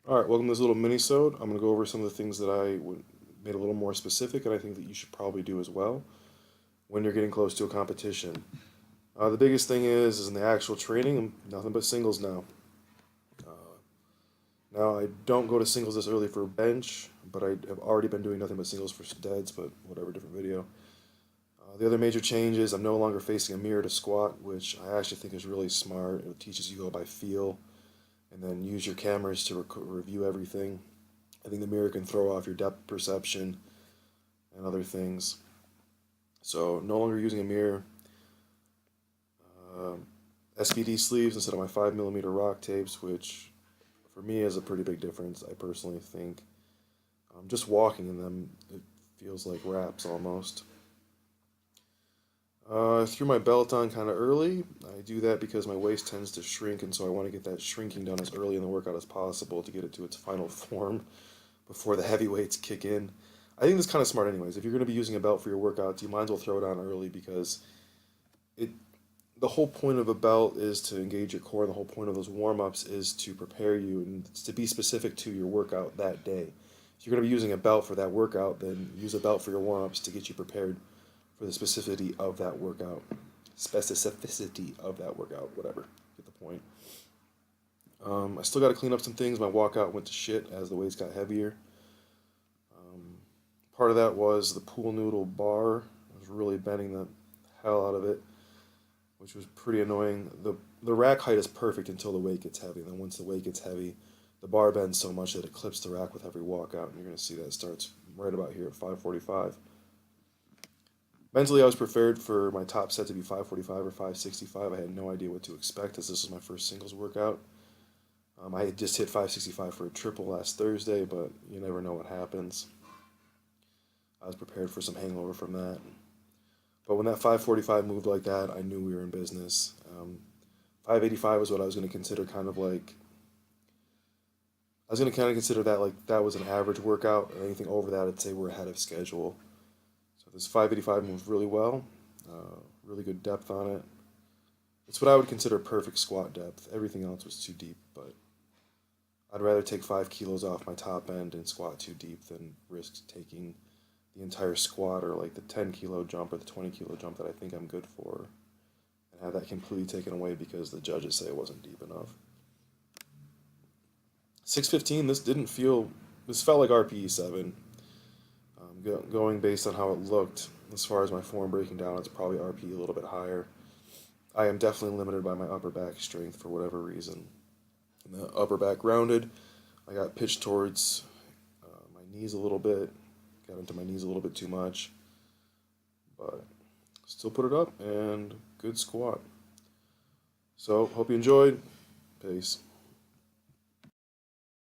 Alright, welcome to this little mini-sode. I'm going to go over some of the things that made a little more specific and I think that you should probably do as well when you're getting close to a competition. The biggest thing is in the actual training, I'm nothing but singles now. Now, I don't go to singles this early for bench, but I have already been doing nothing but singles for deads, but whatever, different video. The other major change is I'm no longer facing a mirror to squat, which I actually think is really smart. It teaches you to go by feel and then use your cameras to review everything. I think the mirror can throw off your depth perception and other things. So no longer using a mirror. SPD sleeves instead of my 5mm rock tapes, which for me is a pretty big difference, I personally think. Just walking in them, it feels like wraps almost. I threw my belt on kind of early. I do that because my waist tends to shrink, and so I want to get that shrinking done as early in the workout as possible to get it to its final form before the heavy weights kick in. I think that's kind of smart anyways. If you're going to be using a belt for your workouts, you might as well throw it on early because it the whole point of a belt is to engage your core, and the whole point of those warm-ups is to prepare you and to be specific to your workout that day. If you're going to be using a belt for that workout, then use a belt for your warm-ups to get you prepared for the specificity of that workout. Specificity of that workout, whatever. Get the point. I still got to clean up some things. My walkout went to shit as the weights got heavier. Part of that was the pool noodle bar. I was really bending the hell out of it, which was pretty annoying. The rack height is perfect until the weight gets heavy. Then once the weight gets heavy, the bar bends so much that it clips the rack with every walkout, and you're going to see that it starts right about here at 545. Mentally, I was prepared for my top set to be 545 or 565. I had no idea what to expect as this was my first singles workout. I had just hit 565 for a triple last Thursday, but you never know what happens. I was prepared for some hangover from that. But when that 545 moved like that, I knew we were in business. 585 was what I was going to consider kind of like, I was going to kind of consider that like that was an average workout. Anything over that, I'd say we're ahead of schedule. So this 585 moved really well, really good depth on it. It's what I would consider perfect squat depth. Everything else was too deep, but I'd rather take 5 kilos off my top end and squat too deep than risk taking the entire squat or like the 10 kilo jump or the 20 kilo jump that I think I'm good for and have that completely taken away because the judges say it wasn't deep enough. 615, this felt like RPE 7. Going based on how it looked, as far as my form breaking down, it's probably RPE a little bit higher. I am definitely limited by my upper back strength for whatever reason. And the upper back rounded, I got pitched towards my knees a little bit, got into my knees a little bit too much, but still put it up and good squat. So, hope you enjoyed. Peace.